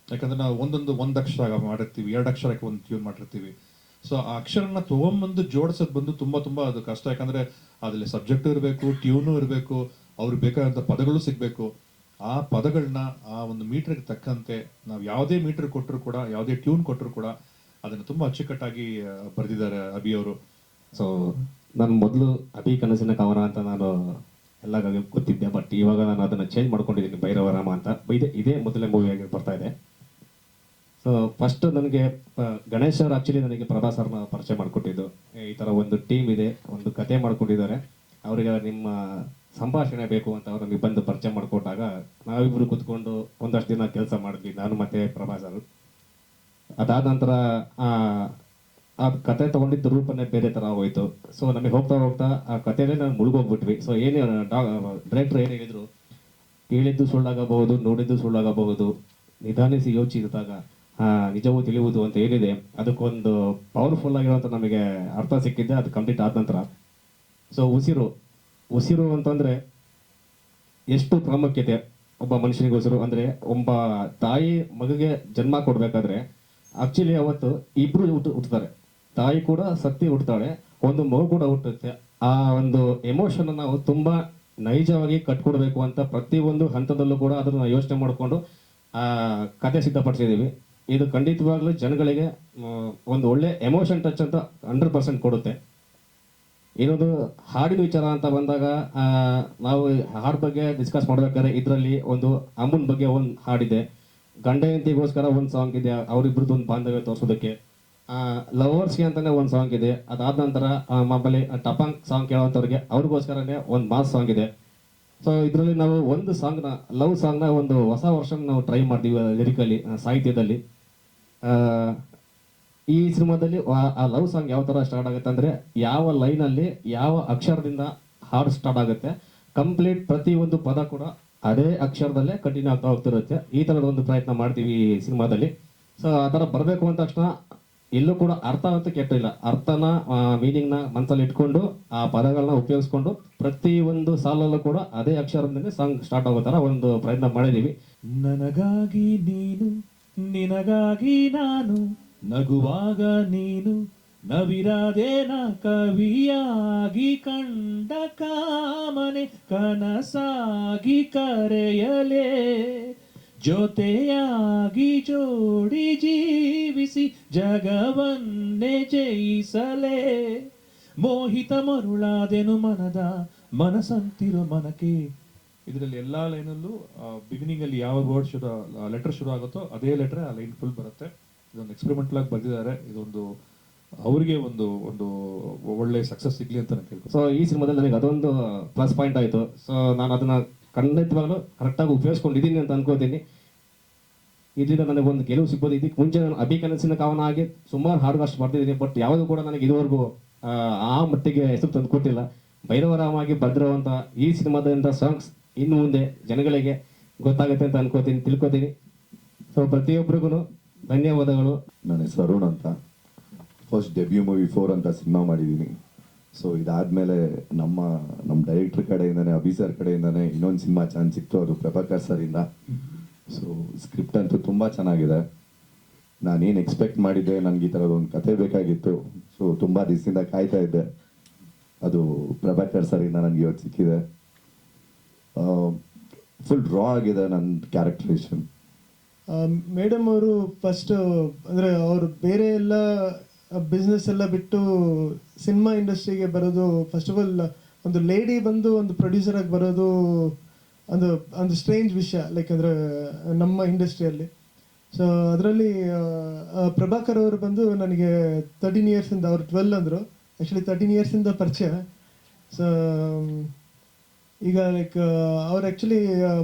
ಯಾಕಂದ್ರೆ ನಾವು ಒಂದು ಅಕ್ಷರ ಮಾಡಿರ್ತೀವಿ, 2 ಅಕ್ಷರಕ್ಕೆ ಒಂದು ಟ್ಯೂನ್ ಮಾಡಿರ್ತೀವಿ. ಸೊ ಆ ಅಕ್ಷರನ ತೊಗೊಂಬಂದು ಜೋಡಿಸೋದು ಬಂದು ತುಂಬ ತುಂಬ ಅದು ಕಷ್ಟ. ಯಾಕಂದ್ರೆ ಅದರಲ್ಲಿ ಸಬ್ಜೆಕ್ಟು ಇರಬೇಕು, ಟ್ಯೂನು ಇರಬೇಕು, ಅವ್ರಿಗೆ ಬೇಕಾದಂಥ ಪದಗಳು ಸಿಗಬೇಕು. ಆ ಪದಗಳನ್ನ ಆ ಒಂದು ಮೀಟರ್ಗೆ ತಕ್ಕಂತೆ ನಾವು ಯಾವುದೇ ಮೀಟರ್ ಕೊಟ್ಟರು ಕೂಡ, ಯಾವುದೇ ಟ್ಯೂನ್ ಕೊಟ್ಟರು ಕೂಡ ಅದನ್ನು ತುಂಬ ಅಚ್ಚುಕಟ್ಟಾಗಿ ಬರೆದಿದ್ದಾರೆ ಅಭಿ ಅವರು. ಸೊ ನಾನು ಮೊದಲು ಅಭಿ ಕನಸಿನ ಕವನ ಅಂತ ನಾನು ಎಲ್ಲ ಗೊತ್ತಿದ್ದೆ. ಬಟ್ ಇವಾಗ ನಾನು ಅದನ್ನು ಚೇಂಜ್ ಮಾಡ್ಕೊಂಡಿದ್ದೀನಿ, ಭೈರವರಾಮ ಅಂತ. ಇದೇ ಮೊದಲನೇ ಮೂವಿಯಾಗಿ ಬರ್ತಾ ಇದೆ. ಸೊ ಫಸ್ಟ್ ನನಗೆ ಗಣೇಶ್ ಅವರು ಆ್ಯಕ್ಚುಲಿ ನನಗೆ ಪ್ರಭಾ ಸರ್ನ ಪರಿಚಯ ಮಾಡಿಕೊಟ್ಟಿದ್ದು. ಈ ಥರ ಒಂದು ಟೀಮ್ ಇದೆ, ಒಂದು ಕತೆ ಮಾಡ್ಕೊಂಡಿದ್ದಾರೆ, ಅವರಿಗೆ ನಿಮ್ಮ ಸಂಭಾಷಣೆ ಬೇಕು ಅಂತ ಅವ್ರು ನಮಗೆ ಬಂದು ಪರಿಚಯ ಮಾಡಿಕೊಟ್ಟಾಗ ನಾವಿಬ್ಬರು ಕೂತ್ಕೊಂಡು ಒಂದಷ್ಟು ದಿನ ಕೆಲಸ ಮಾಡಿದ್ವಿ, ನಾನು ಮತ್ತು ಪ್ರಭಾ ಸರ್. ಅದಾದ ನಂತರ ಆ ಕತೆ ತೊಗೊಂಡಿದ್ದ ರೂಪನೇ ಬೇರೆ ಥರ ಹೋಯ್ತು. ಸೊ ನಮಗೆ ಹೋಗ್ತಾ ಹೋಗ್ತಾ ಆ ಕಥೆನೇ ನಾವು ಮುಳುಗೋಗ್ಬಿಟ್ವಿ. ಸೊ ಏನೇ ಡೈರೆಕ್ಟ್ರ್ ಏನು ಹೇಳಿದ್ರು, ಕೇಳಿದ್ದು ಸುಳ್ಳಾಗಬಹುದು, ನೋಡಿದ್ದು ಸುಳ್ಳಾಗಬಹುದು, ನಿಧಾನಿಸಿ ಯೋಚಿಸಿದಾಗ ನಿಜವೂ ತಿಳಿಯುವುದು ಅಂತ ಏನಿದೆ, ಅದಕ್ಕೊಂದು ಪವರ್ಫುಲ್ ಆಗಿರುವಂಥ ನಮಗೆ ಅರ್ಥ ಸಿಕ್ಕಿದ್ದೆ ಅದು ಕಂಪ್ಲೀಟ್ ಆದ ನಂತರ. ಸೊ ಉಸಿರು ಅಂತಂದರೆ ಎಷ್ಟು ಪ್ರಾಮುಖ್ಯತೆ ಒಬ್ಬ ಮನುಷ್ಯನಿಗೆ ಉಸಿರು. ಅಂದರೆ ಒಬ್ಬ ತಾಯಿ ಮಗುಗೆ ಜನ್ಮ ಕೊಡಬೇಕಾದ್ರೆ ಆ್ಯಕ್ಚುಲಿ ಅವತ್ತು ಇಬ್ಬರು ಹುಟ್ಟುತ್ತಾರೆ. ತಾಯಿ ಕೂಡ ಸತ್ತಿ ಹುಟ್ಟುತ್ತಾಳೆ, ಒಂದು ಮಗು ಕೂಡ ಹುಟ್ಟುತ್ತೆ. ಆ ಒಂದು ಎಮೋಷನ್ ನಾವು ತುಂಬ ನೈಜವಾಗಿ ಕಟ್ಕೊಡ್ಬೇಕು ಅಂತ ಪ್ರತಿಯೊಂದು ಹಂತದಲ್ಲೂ ಕೂಡ ಅದನ್ನು ಯೋಚನೆ ಮಾಡಿಕೊಂಡು ಕತೆ ಸಿದ್ಧಪಡಿಸಿದ್ದೀವಿ. ಇದು ಖಂಡಿತವಾಗ್ಲೂ ಜನಗಳಿಗೆ ಒಂದು ಒಳ್ಳೆ ಎಮೋಷನ್ ಟಚ್ ಅಂತ 100% ಕೊಡುತ್ತೆ. ಇನ್ನೊಂದು ಹಾಡಿನ ವಿಚಾರ ಅಂತ ಬಂದಾಗ ನಾವು ಹಾಡು ಬಗ್ಗೆ ಡಿಸ್ಕಸ್ ಮಾಡಬೇಕಾದ್ರೆ ಇದರಲ್ಲಿ ಒಂದು ಅಮ್ಮನ ಬಗ್ಗೆ ಒಂದು ಹಾಡಿದೆ, ಗಂಡ ಹೆಂಡತಿಗೋಸ್ಕರ ಒಂದು ಸಾಂಗ್ ಇದೆ, ಅವರಿಬ್ರದ್ದು ಒಂದು ಬಾಂಧವ್ಯ ತೋರಿಸೋದಕ್ಕೆ. ಲವರ್ಸ್ಗೆ ಅಂತಲೇ ಒಂದು ಸಾಂಗ್ ಇದೆ. ಅದಾದ ನಂತರ ಮಾಮೂಲಿ ಟಪಾಂಗ್ ಸಾಂಗ್ ಕೇಳೋವಂಥವ್ರಿಗೆ ಅವ್ರಿಗೋಸ್ಕರನೇ ಒಂದು ಮಾಸ್ ಸಾಂಗ್ ಇದೆ. ಸೊ ಇದರಲ್ಲಿ ನಾವು ಒಂದು ಸಾಂಗ್ನ, ಲವ್ ಸಾಂಗ್ನ ಒಂದು ಹೊಸ ವರ್ಷನ್ ನಾವು ಟ್ರೈ ಮಾಡ್ತೀವಿ ಲಿರಿಕಲಿ, ಸಾಹಿತ್ಯದಲ್ಲಿ. ಈ ಸಿನಿಮಾದಲ್ಲಿ ಆ ಲವ್ ಸಾಂಗ್ ಯಾವ ಥರ ಸ್ಟಾರ್ಟ್ ಆಗುತ್ತೆ ಅಂದರೆ, ಯಾವ ಲೈನಲ್ಲಿ ಯಾವ ಅಕ್ಷರದಿಂದ ಹಾಡು ಸ್ಟಾರ್ಟ್ ಆಗುತ್ತೆ, ಕಂಪ್ಲೀಟ್ ಪ್ರತಿಯೊಂದು ಪದ ಕೂಡ ಅದೇ ಅಕ್ಷರದಲ್ಲೇ ಕಂಟಿನ್ಯೂ ಆಗ್ತಾ ಹೋಗ್ತಿರುತ್ತೆ. ಈ ಥರದ ಒಂದು ಪ್ರಯತ್ನ ಮಾಡ್ತೀವಿ ಈ ಸಿನಿಮಾದಲ್ಲಿ. ಸೊ ಆ ಥರ ಬರಬೇಕು ಅಂದ ತಕ್ಷಣ ಎಲ್ಲೂ ಕೂಡ ಅರ್ಥ ಅಂತ ಕೆಟ್ಟಿಲ್ಲ, ಅರ್ಥನ ಮೀನಿಂಗ್ನ ಮನಸ್ಸಲ್ಲಿ ಇಟ್ಕೊಂಡು ಆ ಪದಗಳನ್ನ ಉಪಯೋಗಿಸ್ಕೊಂಡು ಪ್ರತಿಯೊಂದು ಸಾಲಲ್ಲೂ ಕೂಡ ಅದೇ ಅಕ್ಷರದಿಂದಲೇ ಸಾಂಗ್ ಸ್ಟಾರ್ಟ್ ಆಗೋ ಥರ ಒಂದು ಪ್ರಯತ್ನ ಮಾಡಿದ್ದೀವಿ. ನನಗಾಗಿ ನೀನು, ನಿನಗಾಗಿ ನಾನು, ನಗುವಾಗ ನೀನು ನವಿರಾದೇನ, ಕವಿಯಾಗಿ ಕಂಡ ಕಾಮನೆ ಕನಸಾಗಿ ಕರೆಯಲೇ, ಜೊತೆಯಾಗಿ ಜೋಡಿ ಜೀವಿಸಿ ಜಗವನ್ನೇ ಜಯಿಸಲೇ, ಮೋಹಿತ ಮರುಳಾದೆನು ಮನದ ಮನಸಂತಿರೋ ಮನಕ್ಕೆ. ಇದರಲ್ಲಿ ಎಲ್ಲ ಲೈನಲ್ಲೂ ಬಿಗಿನಿಂಗ್ ಅಲ್ಲಿ ಯಾವ ವರ್ಡ್ ಲೆಟರ್ ಶುರು ಆಗುತ್ತೋ ಅದೇ ಲೆಟರ್ ಆ ಲೈನ್ ಫುಲ್ ಬರುತ್ತೆ. ಇದೊಂದು ಎಕ್ಸ್ಪೆರಿಮೆಂಟಲ್ ಆಗಿ ಬರೆದಿದ್ದಾರೆ. ಇದೊಂದು ಅವರಿಗೆ ಒಂದು ಒಂದು ಒಳ್ಳೆ ಸಕ್ಸಸ್ ಸಿಗ್ಲಿ ಅಂತ ನಾನು ಕೇಳ್ತೀನಿ. ಸೊ ಈ ಸಿನಿಮಾದಲ್ಲಿ ನನಗೆ ಅದೊಂದು ಪ್ಲಸ್ ಪಾಯಿಂಟ್ ಆಯಿತು. ಸೊ ನಾನು ಅದನ್ನು ಖಂಡಿತವಾಗ್ಲೂ ಕರೆಕ್ಟಾಗಿ ಉಪಯೋಗಿಸ್ಕೊಂಡಿದ್ದೀನಿ ಅಂತ ಅನ್ಕೋತೀನಿ. ಇದರಿಂದ ನನಗೆ ಒಂದು ಗೆಲುವು ಸಿಗ್ಬೋದು. ಇದಕ್ಕೆ ಮುಂಚೆ ನಾನು ಅಭಿ ಕನಸಿನ ಕಾವನ ಆಗಿ ಸುಮಾರು ಹಾಡುಗಳಷ್ಟು ಬರ್ತಿದ್ದೀನಿ, ಬಟ್ ಯಾವುದು ಕೂಡ ನನಗೆ ಇದುವರೆಗೂ ಆ ಮಟ್ಟಿಗೆ ಹೆಸರು ತಂದು ಕೊಟ್ಟಿಲ್ಲ. ಭೈರವರಾಮಾಗಿ ಬರೆದಿರುವಂಥ ಈ ಸಿನಿಮಾದಿಂದ ಸಾಂಗ್ಸ್ ಇನ್ನು ಮುಂದೆ ಜನಗಳಿಗೆ ಗೊತ್ತಾಗುತ್ತೆ ಅಂತ ಅನ್ಕೋತೀನಿ, ತಿಳ್ಕೊತೀನಿ. ಸೊ ಪ್ರತಿಯೊಬ್ಬರಿಗೂ ಧನ್ಯವಾದಗಳು. ನನ್ನ ಹೆಸರು ಅರುಣ್ ಅಂತ. ಫಸ್ಟ್ ಡೆಬ್ಯೂ ಮೂವಿ 4 ಅಂತ ಸಿನಿಮಾ ಮಾಡಿದ್ದೀನಿ. ಸೊ ಇದಾದಮೇಲೆ ನಮ್ಮ ಡೈರೆಕ್ಟರ್ ಕಡೆಯಿಂದನೇ, ಅಭಿ ಸರ್ ಕಡೆಯಿಂದನೇ ಇನ್ನೊಂದು ಸಿನಿಮಾ ಚಾನ್ಸ್ ಸಿಕ್ತು, ಅದು ಪ್ರಭಾಕರ್ ಸರಿಂದ. ಸೊ ಸ್ಕ್ರಿಪ್ಟ್ ಅಂತೂ ತುಂಬ ಚೆನ್ನಾಗಿದೆ. ನಾನೇನು ಎಕ್ಸ್ಪೆಕ್ಟ್ ಮಾಡಿದ್ದೆ, ನನಗೆ ಈ ಥರದೊಂದು ಕತೆ ಬೇಕಾಗಿತ್ತು. ಸೊ ತುಂಬ ದಿವಸದಿಂದ ಕಾಯ್ತಾ ಇದ್ದೆ, ಅದು ಪ್ರಭಾಕರ್ ಸರಿಂದ ನನಗೆ ಇವತ್ತು ಸಿಕ್ಕಿದೆ. ಫುಲ್ ರಾ ಆಗಿದೆ ನನ್ನ ಕ್ಯಾರೆಕ್ಟರೇಷನ್. ಮೇಡಮ್ ಅವರು ಫಸ್ಟ್ ಅಂದರೆ ಅವರು ಬೇರೆ ಎಲ್ಲ ಬಿಸ್ನೆಸ್ ಎಲ್ಲ ಬಿಟ್ಟು ಸಿನಿಮಾ ಇಂಡಸ್ಟ್ರಿಗೆ ಬರೋದು, ಫಸ್ಟ್ ಆಫ್ ಆಲ್ ಒಂದು ಲೇಡಿ ಬಂದು ಒಂದು ಪ್ರೊಡ್ಯೂಸರ್ ಆಗಿ ಬರೋದು ಒಂದು ಒಂದು ಸ್ಟ್ರೇಂಜ್ ವಿಷಯ, ಲೈಕ್ ಅಂದರೆ ನಮ್ಮ ಇಂಡಸ್ಟ್ರಿಯಲ್ಲಿ. ಸೊ ಅದರಲ್ಲಿ ಪ್ರಭಾಕರ್ ಅವರು ಬಂದು ನನಗೆ 13 ಇಯರ್ಸಿಂದ, ಅವರು 12 ಅಂದರು, ಆ್ಯಕ್ಚುಲಿ 13 ಇಯರ್ಸಿಂದ ಪರಿಚಯ. ಸೊ ಈಗ ಲೈಕ್ ಅವ್ರು ಆ್ಯಕ್ಚುಲಿ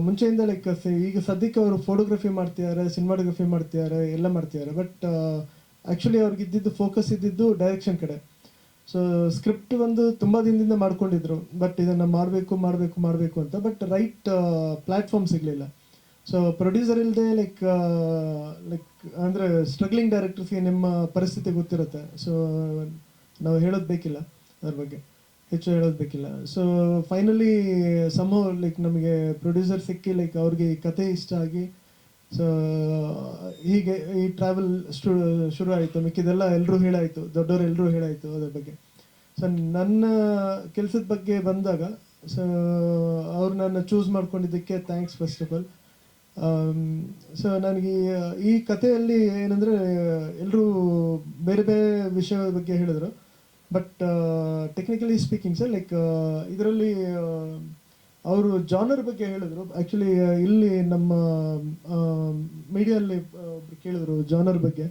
ಮುಂಚೆಯಿಂದ ಲೈಕ್ ಈಗ ಸದ್ಯಕ್ಕೆ ಅವರು ಫೋಟೋಗ್ರಫಿ ಮಾಡ್ತಿದ್ದಾರೆ, ಸಿನಿಮಾಟೋಗ್ರಫಿ ಮಾಡ್ತಿದ್ದಾರೆ, ಎಲ್ಲ ಮಾಡ್ತಿದ್ದಾರೆ. ಬಟ್ ಆ್ಯಕ್ಚುಲಿ ಅವ್ರಿಗೆ ಇದ್ದಿದ್ದು ಫೋಕಸ್ ಇದ್ದಿದ್ದು ಡೈರೆಕ್ಷನ್ ಕಡೆ. ಸೊ ಸ್ಕ್ರಿಪ್ಟ್ ಒಂದು ತುಂಬ ದಿನದಿಂದ ಮಾಡ್ಕೊಂಡಿದ್ರು, ಬಟ್ ಇದನ್ನು ಮಾಡಬೇಕು ಅಂತ, ಬಟ್ ರೈಟ್ ಪ್ಲ್ಯಾಟ್ಫಾರ್ಮ್ ಸಿಗಲಿಲ್ಲ. ಸೊ ಪ್ರೊಡ್ಯೂಸರ್ ಇಲ್ಲದೆ ಲೈಕ್ ಅಂದರೆ ಸ್ಟ್ರಗ್ಲಿಂಗ್ ಡೈರೆಕ್ಟರ್ಸ್ಗೆ ನಿಮ್ಮ ಪರಿಸ್ಥಿತಿ ಗೊತ್ತಿರುತ್ತೆ. ಸೊ ನಾವು ಹೇಳೋದು ಬೇಕಿಲ್ಲ, ಅದ್ರ ಬಗ್ಗೆ ಹೆಚ್ಚು ಹೇಳೋದು ಬೇಕಿಲ್ಲ. ಸೊ ಫೈನಲಿ ಸಮ್ಹೌ ಲೈಕ್ ನಮಗೆ ಪ್ರೊಡ್ಯೂಸರ್ ಸಿಕ್ಕಿ, ಲೈಕ್ ಅವ್ರಿಗೆ ಈ ಕತೆ ಇಷ್ಟ ಆಗಿ, ಸೊ ಹೀಗೆ ಈ ಟ್ರಾವೆಲ್ ಶುರು ಆಯಿತು. ಮಿಕ್ಕಿದೆಲ್ಲ ಎಲ್ಲರೂ ಹೇಳಾಯಿತು, ದೊಡ್ಡವರು ಎಲ್ಲರೂ ಹೇಳಾಯಿತು ಅದ್ರ ಬಗ್ಗೆ. ಸೊ ನನ್ನ ಕೆಲಸದ ಬಗ್ಗೆ ಬಂದಾಗ, ಸೊ ಅವ್ರು ನನ್ನ ಚೂಸ್ ಮಾಡ್ಕೊಂಡಿದ್ದಕ್ಕೆ thanks first of all. So ನನಗೆ ಈ ಕಥೆಯಲ್ಲಿ ಏನಂದರೆ ಎಲ್ಲರೂ ಬೇರೆ ಬೇರೆ ವಿಷಯದ ಬಗ್ಗೆ ಹೇಳಿದ್ರು, but technically speaking sir, like ಇದರಲ್ಲಿ ಅವರು ಜಾನರ್ ಬಗ್ಗೆ ಹೇಳಿದ್ರು. ಆ್ಯಕ್ಚುಲಿ ಇಲ್ಲಿ ನಮ್ಮ ಮೀಡಿಯಲ್ಲಿ ಕೇಳಿದ್ರು ಜಾನರ್ ಬಗ್ಗೆ.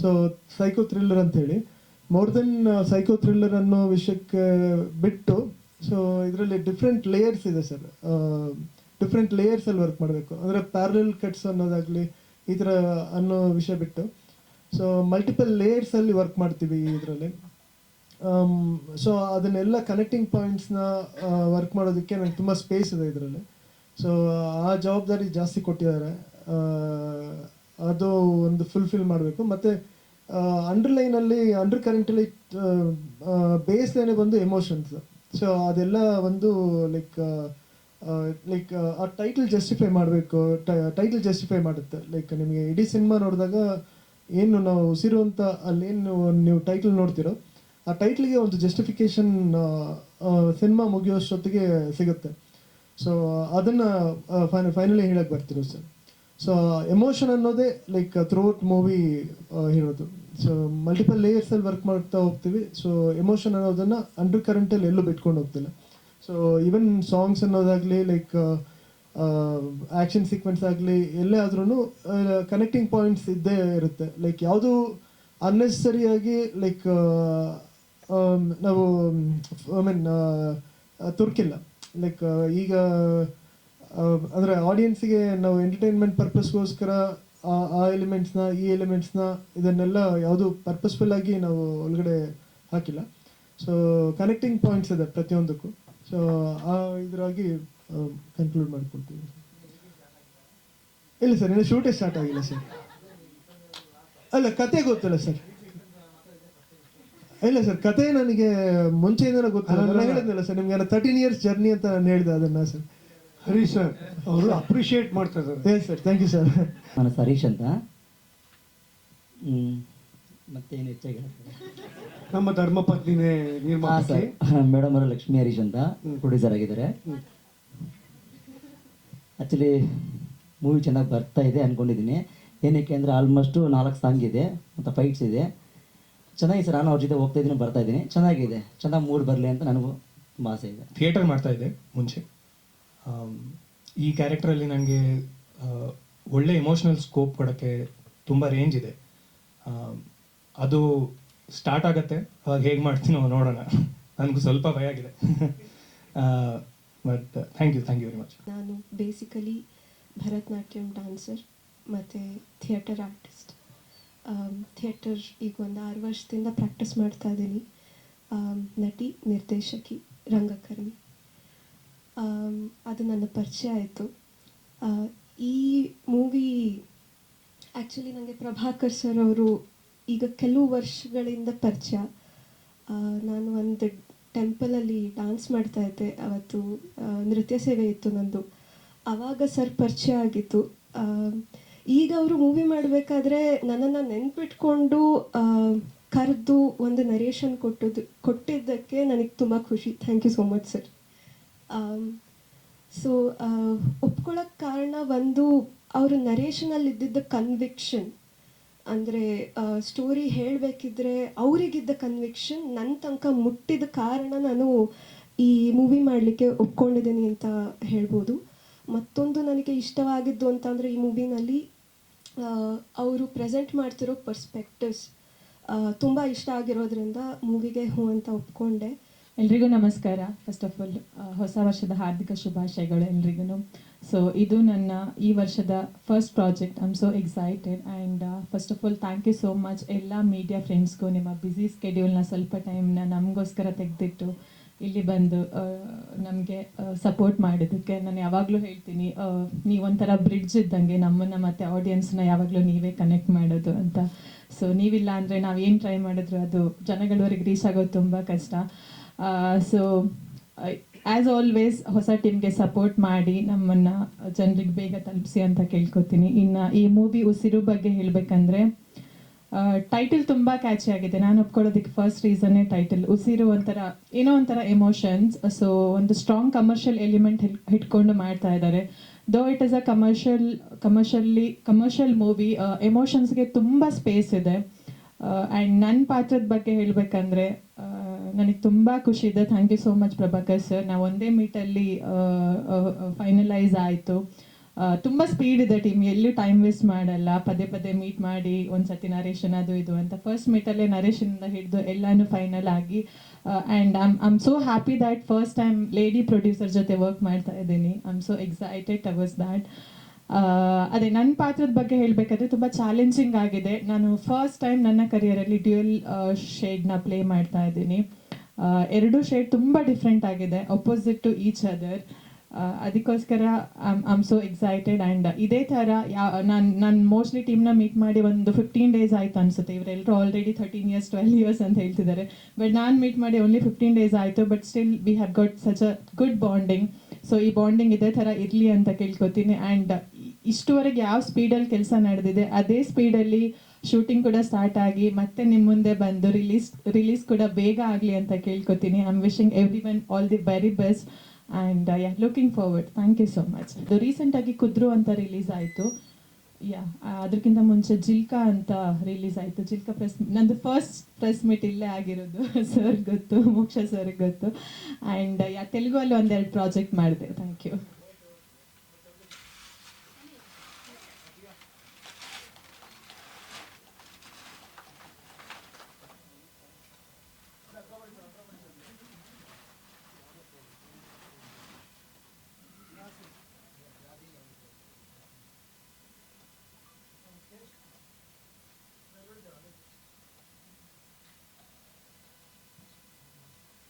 ಸೊ ಸೈಕೋ ಥ್ರಿಲ್ಲರ್ ಅಂತ ಹೇಳಿ, ಮೋರ್ ದೆನ್ ಸೈಕೋ ಥ್ರಿಲ್ಲರ್ ಅನ್ನೋ ವಿಷಯಕ್ಕೆ ಬಿಟ್ಟು, ಸೊ ಇದರಲ್ಲಿ ಡಿಫ್ರೆಂಟ್ ಲೇಯರ್ಸ್ ಇದೆ ಸರ್. ಡಿಫ್ರೆಂಟ್ ಲೇಯರ್ಸಲ್ಲಿ ವರ್ಕ್ ಮಾಡಬೇಕು, ಅಂದರೆ ಪ್ಯಾರಲಲ್ ಕಟ್ಸ್ ಅನ್ನೋದಾಗಲಿ ಈ ಥರ ಅನ್ನೋ ವಿಷಯ ಬಿಟ್ಟು, ಸೊ ಮಲ್ಟಿಪಲ್ ಲೇಯರ್ಸಲ್ಲಿ ವರ್ಕ್ ಮಾಡ್ತೀವಿ ಇದರಲ್ಲಿ. ಸೊ ಅದನ್ನೆಲ್ಲ ಕನೆಕ್ಟಿಂಗ್ ಪಾಯಿಂಟ್ಸ್ನ ವರ್ಕ್ ಮಾಡೋದಕ್ಕೆ ನಂಗೆ ತುಂಬ ಸ್ಪೇಸ್ ಇದೆ ಇದರಲ್ಲಿ. ಸೊ ಆ ಜವಾಬ್ದಾರಿ ಜಾಸ್ತಿ ಕೊಟ್ಟಿದ್ದಾರೆ, ಅದು ಒಂದು ಫುಲ್ಫಿಲ್ ಮಾಡಬೇಕು. ಮತ್ತು ಅಂಡರ್ಲೈನಲ್ಲಿ, ಅಂಡರ್ ಕರೆಂಟಲ್ಲಿ ಬೇಸ್ ಲೈನೇ ಬಂದು ಎಮೋಷನ್ಸ್. ಸೊ ಅದೆಲ್ಲ ಒಂದು ಲೈಕ್ ಆ ಟೈಟಲ್ ಜಸ್ಟಿಫೈ ಮಾಡಬೇಕು, ಟೈಟಲ್ ಜಸ್ಟಿಫೈ ಮಾಡುತ್ತೆ. ಲೈಕ್ ನಿಮಗೆ ಇಡೀ ಸಿನಿಮಾ ನೋಡಿದಾಗ ಏನು ನಾವು ಉಸಿರು ಅಂತ ಅಲ್ಲೇನು ನೀವು ಟೈಟಲ್ ನೋಡ್ತಿರೋ, ಆ ಟೈಟ್ಲಿಗೆ ಒಂದು ಜಸ್ಟಿಫಿಕೇಶನ್ ಸಿನಿಮಾ ಮುಗಿಯೋಷ್ಟೊತ್ತಿಗೆ ಸಿಗುತ್ತೆ. ಸೊ ಅದನ್ನು ಫೈನಲಿ ಹೇಳಕ್ಕೆ ಬರ್ತಿರೋ ಸರ್. ಸೊ ಎಮೋಷನ್ ಅನ್ನೋದೇ ಲೈಕ್ ಥ್ರೂಔಟ್ ಮೂವಿ ಹೇಳೋದು. ಸೊ ಮಲ್ಟಿಪಲ್ ಲೇಯರ್ಸಲ್ಲಿ ವರ್ಕ್ ಮಾಡ್ತಾ ಹೋಗ್ತೀವಿ. ಸೊ ಎಮೋಷನ್ ಅನ್ನೋದನ್ನು ಅಂಡರ್ ಕರೆಂಟಲ್ಲಿ ಎಲ್ಲೂ ಬಿಟ್ಕೊಂಡು ಹೋಗ್ತಿಲ್ಲ. ಸೊ ಈವನ್ ಸಾಂಗ್ಸ್ ಅನ್ನೋದಾಗಲಿ, ಲೈಕ್ ಆ್ಯಕ್ಷನ್ ಸೀಕ್ವೆನ್ಸ್ ಆಗಲಿ, ಎಲ್ಲೇ ಆದ್ರೂ ಕನೆಕ್ಟಿಂಗ್ ಪಾಯಿಂಟ್ಸ್ ಇದ್ದೇ ಇರುತ್ತೆ. ಲೈಕ್ ಯಾವುದು ಅನ್ನೆಸರಿಯಾಗಿ ಲೈಕ್ ನಾವು ಐ ಮೀನ್ ತುರ್ಕಿಲ್ಲ. ಲೈಕ್ ಈಗ ಅಂದರೆ ಆಡಿಯನ್ಸಿಗೆ ನಾವು ಎಂಟರ್ಟೈನ್ಮೆಂಟ್ ಪರ್ಪಸ್ಗೋಸ್ಕರ ಆ ಎಲಿಮೆಂಟ್ಸ್ನ ಈ ಎಲಿಮೆಂಟ್ಸ್ನ ಇದನ್ನೆಲ್ಲ ಯಾವುದು ಪರ್ಪಸ್ಫುಲ್ ಆಗಿ ನಾವು ಒಳಗಡೆ ಹಾಕಿಲ್ಲ. ಸೊ ಕನೆಕ್ಟಿಂಗ್ ಪಾಯಿಂಟ್ಸ್ ಇದೆ ಪ್ರತಿಯೊಂದಕ್ಕೂ. ಸೊ ಆ ಇದರಾಗಿ ಕನ್ಕ್ಲೂಡ್ ಮಾಡ್ಕೊಳ್ತೀವಿ. ಇಲ್ಲ ಸರ್, ಇನ್ನು ಶೂಟೇ ಸ್ಟಾರ್ಟ್ ಆಗಿಲ್ಲ ಸರ್. ಅಲ್ಲ, ಕತೆ ಗೊತ್ತಿಲ್ಲ ಸರ್. ಇಲ್ಲ ಸರ್, ಕತೆ ನನಗೆ ಮುಂಚೆಯಿಂದನೇ ಗೊತ್ತಿಲ್ಲ. ನಾನು ಹೇಳಿದ್ನಲ್ಲ ಸರ್ ನಿಮ್ಗೆ 13 years ಜರ್ನಿ ಅಂತ ನಾನು ಹೇಳಿದೆ ಅದನ್ನ ಸರ್. ಹರೀಶ್ ಸರ್ ಅವರು ಅಪ್ರಿಷಿಯೇಟ್ ಮಾಡ್ತಾ ಇದ್ದಾರೆ. Yes sir, thank you sir. ನಾನು ಹರೀಶ್ ಅಂತ. ಮತ್ತೇನು ಹೆಚ್ಚಾಗಿ ನಮ್ಮ ಧರ್ಮಪತ್ನಿನೇ ನಿರ್ಮಾಪಕಿ. ಮೇಡಮ್ ಅವರು ಲಕ್ಷ್ಮೀ ಹರೀಶ್ ಅಂತ ಪ್ರೊಡ್ಯೂಸರ್ ಆಗಿದ್ದಾರೆ. ಆ್ಯಕ್ಚುಲಿ ಮೂವಿ ಚೆನ್ನಾಗಿ ಬರ್ತಾ ಇದೆ ಅಂದ್ಕೊಂಡಿದ್ದೀನಿ. ಏನಕ್ಕೆ ಅಂದರೆ ಆಲ್ಮೋಸ್ಟು 4 ಸಾಂಗ್ ಇದೆ ಮತ್ತು ಫೈಟ್ಸ್ ಇದೆ. ಚೆನ್ನಾಗಿದೆ ಸರ್. ನಾನು ಅವ್ರ ಜೊತೆ ಹೋಗ್ತಾ ಇದ್ದೀನಿ, ಬರ್ತಾ ಇದ್ದೀನಿ. ಚೆನ್ನಾಗಿದೆ, ಚೆನ್ನಾಗಿ ಮೂಡ್ ಬರಲಿ ಅಂತ ನನಗೂ ತುಂಬ ಆಸೆ ಇದೆ. ಥಿಯೇಟರ್ ಮಾಡ್ತಾ ಇದ್ದೆ ಮುಂಚೆ. ಈ ಕ್ಯಾರೆಕ್ಟ್ರಲ್ಲಿ ನನಗೆ ಒಳ್ಳೆ ಎಮೋಷ್ನಲ್ ಸ್ಕೋಪ್ ಕೊಡೋಕ್ಕೆ ತುಂಬ ರೇಂಜ್ ಇದೆ. ಅದು ಸ್ಟಾರ್ಟ್ ಆಗತ್ತೆ, ಅವಾಗ ಹೇಗೆ ಮಾಡ್ತೀನೋ ನೋಡೋಣ. ನನಗೂ ಸ್ವಲ್ಪ ಭಯ ಆಗಿದೆ. But thank you very much. ನಾನು ಬೇಸಿಕಲಿ ಭರತನಾಟ್ಯಂ ಡ್ಯಾನ್ಸರ್ ಮತ್ತು ಥಿಯೇಟರ್ ಆರ್ಟಿಸ್ಟ್. ಥಿಯೇಟರ್ ಈಗ ಒಂದು 6 ವರ್ಷದಿಂದ ಪ್ರಾಕ್ಟೀಸ್ ಮಾಡ್ತಾ ಇದ್ದೀನಿ. ನಟಿ, ನಿರ್ದೇಶಕಿ, ರಂಗಕರ್ಮಿ. ಅದು ನನ್ನ ಪರಿಚಯ ಆಯಿತು. ಈ ಮೂವಿ ಆ್ಯಕ್ಚುಲಿ ನನಗೆ ಪ್ರಭಾಕರ್ ಸರ್ ಅವರು ಈಗ ಕೆಲವು ವರ್ಷಗಳಿಂದ ಪರಿಚಯ. ನಾನು ಒಂದು ಟೆಂಪಲಲ್ಲಿ ಡ್ಯಾನ್ಸ್ ಮಾಡ್ತಾ ಇದ್ದೆ, ಅವತ್ತು ನೃತ್ಯ ಸೇವೆ ಇತ್ತು ನಂದು. ಆವಾಗ ಸರ್ ಪರಿಚಯ ಆಗಿತ್ತು. ಈಗ ಅವರು ಮೂವಿ ಮಾಡಬೇಕಾದ್ರೆ ನನ್ನನ್ನು ನೆನ್ಪಿಟ್ಕೊಂಡು ಕರೆದು ಒಂದು ನರೇಷನ್ ಕೊಟ್ಟಿದ್ದಕ್ಕೆ ನನಗೆ ತುಂಬ ಖುಷಿ. Thank you so much sir. So ಒಪ್ಕೊಳ್ಳೋಕ್ಕೆ ಕಾರಣ ಒಂದು, ಅವರು ನರೇಷನಲ್ಲಿ ಇದ್ದಿದ್ದ ಕನ್ವಿಕ್ಷನ್. ಅಂದರೆ ಸ್ಟೋರಿ ಹೇಳಬೇಕಿದ್ರೆ ಅವರಿಗಿದ್ದ ಕನ್ವಿಕ್ಷನ್ ನನ್ನ ತನಕ ಮುಟ್ಟಿದ ಕಾರಣ ನಾನು ಈ ಮೂವಿ ಮಾಡಲಿಕ್ಕೆ ಒಪ್ಕೊಂಡಿದ್ದೀನಿ ಅಂತ ಹೇಳ್ಬೋದು. ಮತ್ತೊಂದು ನನಗೆ ಇಷ್ಟವಾಗಿದ್ದು ಅಂತಂದರೆ ಈ ಮೂವಿನಲ್ಲಿ ಅವರು ಪ್ರೆಸೆಂಟ್ ಮಾಡ್ತಿರೋ ಪರ್ಸ್ಪೆಕ್ಟಿವ್ಸ್ ತುಂಬ ಇಷ್ಟ ಆಗಿರೋದ್ರಿಂದ ಮೂವಿಗೆ ಹ್ಞೂ ಅಂತ ಒಪ್ಕೊಂಡೆ. ಎಲ್ರಿಗೂ ನಮಸ್ಕಾರ. ಫಸ್ಟ್ ಆಫ್ ಆಲ್ ಹೊಸ ವರ್ಷದ ಹಾರ್ದಿಕ ಶುಭಾಶಯಗಳು ಎಲ್ರಿಗೂ. ಸೊ ಇದು ನನ್ನ ಈ ವರ್ಷದ first project. I am so excited and first of all thank you so much ಎಲ್ಲ ಮೀಡಿಯಾ ಫ್ರೆಂಡ್ಸ್ಗೂ. ನಿಮ್ಮ ಬ್ಯುಸಿ ಸ್ಕೆಡ್ಯೂಲ್ನ ಸ್ವಲ್ಪ ಟೈಮ್ನ ನಮಗೋಸ್ಕರ ತೆಗೆದಿಟ್ಟು ಇಲ್ಲಿ ಬಂದು ನಮಗೆ ಸಪೋರ್ಟ್ ಮಾಡಿದ್ದಕ್ಕೆ ನಾನು ಯಾವಾಗಲೂ ಹೇಳ್ತೀನಿ, ನೀವೊಂಥರ ಬ್ರಿಡ್ಜ್ ಇದ್ದಂಗೆ ನಮ್ಮನ್ನು ಮತ್ತು ಆಡಿಯನ್ಸ್ನ ಯಾವಾಗಲೂ ನೀವೇ ಕನೆಕ್ಟ್ ಮಾಡೋದು ಅಂತ. ಸೊ ನೀವಿಲ್ಲ ಅಂದರೆ ನಾವು ಏನು ಟ್ರೈ ಮಾಡಿದ್ರು ಅದು ಜನಗಳವರೆಗೆ ರೀಚ್ ಆಗೋದು ತುಂಬ ಕಷ್ಟ. ಸೊ ಆ್ಯಸ್ ಆಲ್ವೇಸ್ ಹೊಸ ಟೀಮ್ಗೆ ಸಪೋರ್ಟ್ ಮಾಡಿ ನಮ್ಮನ್ನು ಜನರಿಗೆ ಬೇಗ ತಲುಪಿಸಿ ಅಂತ ಕೇಳ್ಕೊತೀನಿ. ಇನ್ನು ಈ ಮೂವಿ ಉಸಿರು ಬಗ್ಗೆ ಹೇಳಬೇಕಂದ್ರೆ ಟೈಟಲ್ ತುಂಬ ಕ್ಯಾಚಿ ಆಗಿದೆ. ನಾನು ಒಪ್ಕೊಳ್ಳೋದಕ್ಕೆ ಫಸ್ಟ್ ರೀಸನ್ನೇ ಟೈಟಲ್. ಉಸಿರು ಏನೋ ಒಂಥರ ಎಮೋಷನ್ಸ್. ಸೊ ಒಂದು ಸ್ಟ್ರಾಂಗ್ ಕಮರ್ಷಿಯಲ್ ಎಲಿಮೆಂಟ್ ಹಿಡ್ಕೊಂಡು ಮಾಡ್ತಾ ಇದ್ದಾರೆ. Though it is a commercial movie, ಎಮೋಷನ್ಸ್ಗೆ ತುಂಬ ಸ್ಪೇಸ್ ಇದೆ. ಆ್ಯಂಡ್ ನನ್ನ ಪಾತ್ರದ ಬಗ್ಗೆ ಹೇಳಬೇಕಂದ್ರೆ ನನಗೆ ತುಂಬ ಖುಷಿ ಇದೆ. Thank you so much Prabhakar sir. ನಾವು ಒಂದೇ ಮೀಟಲ್ಲಿ ಫೈನಲೈಸ್ ಆಯಿತು. ತುಂಬ ಸ್ಪೀಡ್ ಇದೆ ಟೀಮ್, ಎಲ್ಲೂ ಟೈಮ್ ವೇಸ್ಟ್ ಮಾಡಲ್ಲ. ಪದೇ ಮೀಟ್ ಮಾಡಿ ಒಂದ್ಸತಿ ನರೇಷನ್ ಅದು ಇದು ಅಂತ ಫಸ್ಟ್ ಮೀಟಲ್ಲೇ ನರೇಷನಿಂದ ಹಿಡಿದು ಎಲ್ಲನೂ ಫೈನಲ್ ಆಗಿ. And I am so happy that first time lady producer ಜೊತೆ ವರ್ಕ್ ಮಾಡ್ತಾ ಇದ್ದೀನಿ. I am so excited towards that. ಅದೇ ನನ್ನ ಪಾತ್ರದ ಬಗ್ಗೆ ಹೇಳಬೇಕಾದ್ರೆ ತುಂಬ ಚಾಲೆಂಜಿಂಗ್ ಆಗಿದೆ. ನಾನು ಫಸ್ಟ್ ಟೈಮ್ ನನ್ನ ಕರಿಯರಲ್ಲಿ ಡ್ಯುಯಲ್ ಶೇಡ್ನ ಪ್ಲೇ ಮಾಡ್ತಾ ಇದ್ದೀನಿ. 2 ಶೇಡ್ ತುಂಬ ಡಿಫ್ರೆಂಟ್ ಆಗಿದೆ, ಅಪೋಸಿಟ್ ಟು ಈಚ್ ಅದರ್. ಅದಕ್ಕೋಸ್ಕರ I am so excited. And ಇದೇ ಥರ ನಾನು ಮೋಸ್ಟ್ಲಿ ಟೀಮ್ನ ಮೀಟ್ ಮಾಡಿ ಒಂದು 15 days ಆಯಿತು ಅನಿಸುತ್ತೆ. ಇವರೆಲ್ಲರೂ ಆಲ್ರೆಡಿ 13 years 12 years ಅಂತ ಹೇಳ್ತಿದ್ದಾರೆ. ಬಟ್ ನಾನು ಮೀಟ್ ಮಾಡಿ ಓನ್ಲಿ 15 days ಆಯಿತು. But still we have got such a good bonding. So ಈ ಬಾಂಡಿಂಗ್ ಇದೇ ಥರ ಇರಲಿ ಅಂತ ಕೇಳ್ಕೊತೀನಿ. ಆ್ಯಂಡ್ ಇಷ್ಟುವರೆಗೆ ಯಾವ ಸ್ಪೀಡಲ್ಲಿ ಕೆಲಸ ನಡೆದಿದೆ ಅದೇ ಸ್ಪೀಡಲ್ಲಿ ಶೂಟಿಂಗ್ ಕೂಡ ಸ್ಟಾರ್ಟ್ ಆಗಿ ಮತ್ತೆ ನಿಮ್ಮ ಮುಂದೆ ಬಂದು ರಿಲೀಸ್ ಕೂಡ ಬೇಗ ಆಗಲಿ ಅಂತ ಕೇಳ್ಕೊತೀನಿ. I am wishing everyone all the very best and looking forward. Thank you so much. ಅದು ರೀಸೆಂಟಾಗಿ ಕುದ್ರು ಅಂತ ರಿಲೀಸ್ ಆಯಿತು. ಅದಕ್ಕಿಂತ ಮುಂಚೆ ಜಿಲ್ಕಾ ಅಂತ ರಿಲೀಸ್ ಆಯಿತು. ಜಿಲ್ಕಾ ನಂದು ಫಸ್ಟ್ ಪ್ರೆಸ್ ಮೀಟ್ ಇಲ್ಲೇ ಆಗಿರೋದು. ಸರ್ ಗೊತ್ತು, ಮೋಕ್ಷ ಸರ್ಗೆ ಗೊತ್ತು. ಆ್ಯಂಡ್ ತೆಲುಗು ಅಲ್ಲಿ 1-2 ಪ್ರಾಜೆಕ್ಟ್ ಮಾಡಿದೆ. Thank you.